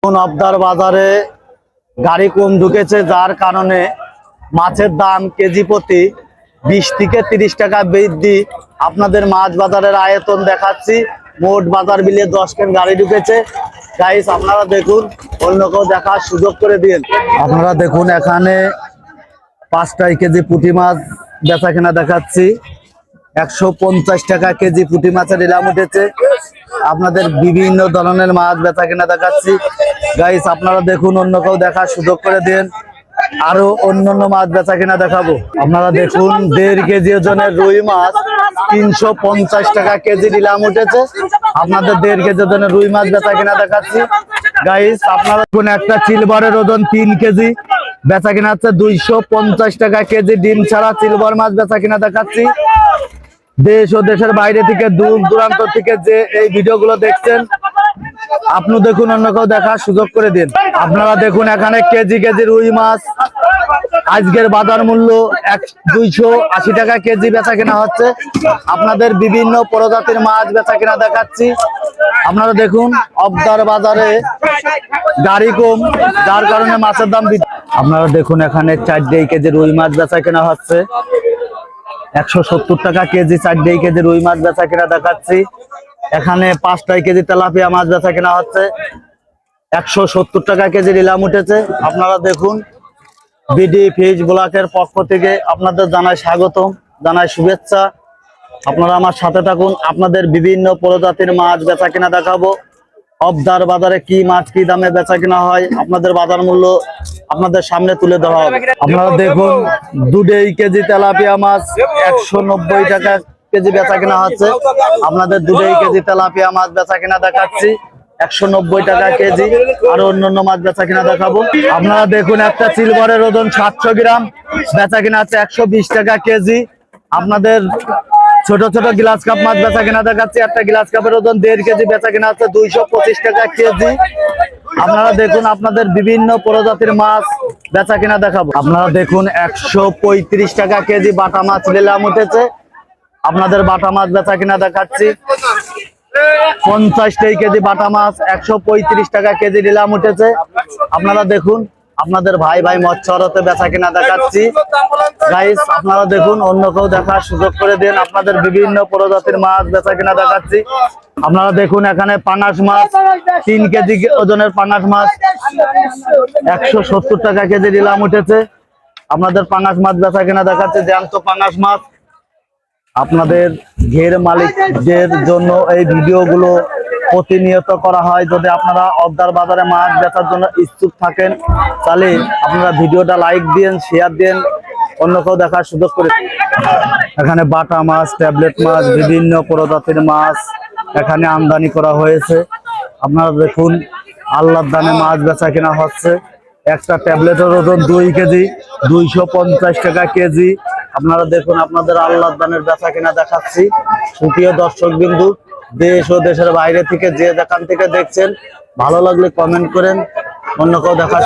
আবদার বাজারে গাড়ি কম ঢুকেছে, যার কারণে মাছের দাম কেজি প্রতি 20 থেকে 30 টাকা বৃদ্ধি। আপনাদের মাছ বাজারের আয়তন দেখাচ্ছি। মোট বাজার মিলিয়ে 10 কেন গাড়ি ঢুকেছে। গাইস আপনারা দেখুন, অন্য কেউ দেখার সুযোগ করে দিন। আপনারা দেখুন, এখানে 5 কেজি পুঁটি মাছ বেচা কেনা দেখাচ্ছি। 150 টাকা কেজি পুঁটি মাছের নিলাম উঠেছে। আপনাদের বিভিন্ন ধরনের মাছ বেচা কেনা দেখাচ্ছি। গাইস আপনারা দেখুন, অন্য কেউ দেখার সুযোগ করে দিন। আরো অন্যান্য মাছ বেচা কেনা দেখাবো। আপনারা দেখুন, 1.5 কেজি ওজনের রুই মাছ 350 টাকা কেজি নিলাম উঠেছে। আপনাদের 1.5 কেজি ওজনের রুই মাছ বেচা কেনা দেখাচ্ছি। গাইস আপনারা দেখুন, একটা সিলভারের ওজন 3 কেজি বেচা কেনা হচ্ছে 250 টাকা কেজি। ডিম ছাড়া সিলভার মাছ বেচা কেনা দেখাচ্ছি। দেশ ও দেশের বাইরে থেকে, দূর দূরান্ত থেকে যে এই ভিডিওগুলো দেখছেন, আপনি দেখুন, অন্য কেউ দেখার সুযোগ করে দিন। আপনারা দেখুন, এখানে কেজি কেজি রুই মাছ আজকের বাজার মূল্য 280 টাকা কেজি বেচা কেনা হচ্ছে। আপনাদের বিভিন্ন প্রজাতির মাছ বেচা কেনা দেখাচ্ছি। আপনারা দেখুন, আবদার বাজারে গাড়ি কম, যার কারণে মাছের দাম বৃদ্ধি। আপনারা দেখুন, এখানে 4 কেজি রুই মাছ বেচা কেনা হচ্ছে 170 টাকা কেজি। 4 কেজি রুই মাছ বেচা কেনা দেখাচ্ছি। এখানে 5 কেজি তেলাপিয়া মাছ বেচা কেনা হচ্ছে 170 টাকা কেজি নিলাম উঠেছে। আপনারা দেখুন, বিডি ফিশ ব্লকের পক্ষ থেকে আপনাদের জানাই স্বাগতম, জানাই শুভেচ্ছা। আপনারা আমার সাথে থাকুন। আপনাদের বিভিন্ন প্রজাতির মাছ বেচা কেনা দেখাবো। আবদার বাজারে কি মাছ কি দামে বেচা কেনা হয়, আপনাদের বাজার মূল্য আপনাদের সামনে তুলে দেওয়া হবে। আপনারা দেখুন, 2 কেজি তেলাপিয়া মাছ 190 টাকা কেজি বেচা কেনা হচ্ছে। আপনাদের 2 কেজি তেলাপিয়া মাছ বেচা কেনা দেখাচ্ছি 190 টাকা কেজি। আর অন্যান্য মাছ বেচা কিনা দেখাবো। আপনারা দেখুন, একটা সিলভারের ওজন 700 গ্রাম বেচা কিনা হচ্ছে 120 টাকা কেজি। আপনাদের ছোট ছোট গ্লাস কাপ মাছ বেচা কিনা দেখাচ্ছি। একটা গ্লাস কাপের ওজন 1.5 কেজি বেচা কিনা হচ্ছে 225 টাকা কেজি। আপনারা দেখুন, আপনাদের বিভিন্ন প্রজাতির মাছ বেচা কিনা দেখাবো। আপনারা দেখুন, 135 টাকা কেজি বাটা মাছ নিলাম উঠেছে। আপনাদের বাটা মাছ বেচা কিনা দেখাচ্ছি। 50 কেজি বাটা মাছ 135 টাকা কেজি নিলাম উঠেছে। আপনারা দেখুন, আপনাদের ভাই ভাই মৎস্যরতে বেচা কিনা দেখাচ্ছি। গাইস আপনারা দেখুন, অন্য কেউ দেখার সুযোগ করে দিন। আপনাদের বিভিন্ন প্রজাতির মাছ বেচা কিনা দেখাচ্ছি। আপনারা দেখুন, এখানে পাঙাশ মাছ 3 কেজি ওজনের পাঙাশ মাছ 170 টাকা কেজি নিলাম উঠেছে। আপনাদের পাঙাশ মাছ বেচা কিনা দেখাচ্ছি। জ্যান্ত পাঙাশ মাছ। আপনাদের ঘের মালিকদের জন্য এই ভিডিওগুলো প্রতিনিয়ত করা হয়। যদি আপনারা আবদার বাজারে মাছ বেচার জন্য ইচ্ছুক থাকেন, তাহলে আপনারা ভিডিওটা লাইক দিন, শেয়ার দিন, অন্য কেউ দেখার সুযোগ করে। এখানে বাটা মাছ, ট্যাবলেট মাছ, বিভিন্ন প্রজাতির মাছ এখানে আমদানি করা হয়েছে। আপনারা দেখুন, আল্লাহর দানে মাছ বেচা কেনা হচ্ছে। একটা ট্যাবলেটের ওজন 2 কেজি 250 টাকা কেজি। আপনারা দেখুন, আপনাদের আল্লাহর দানের বেচা কেনা দেখাচ্ছি। সুপ্রিয় দর্শক বিন্দু, দেশ ও দেশের বাইরে থেকে যে যেখান থেকে দেখছেন, ভালো লাগলে কমেন্ট করেন, অন্য কেউ দেখা।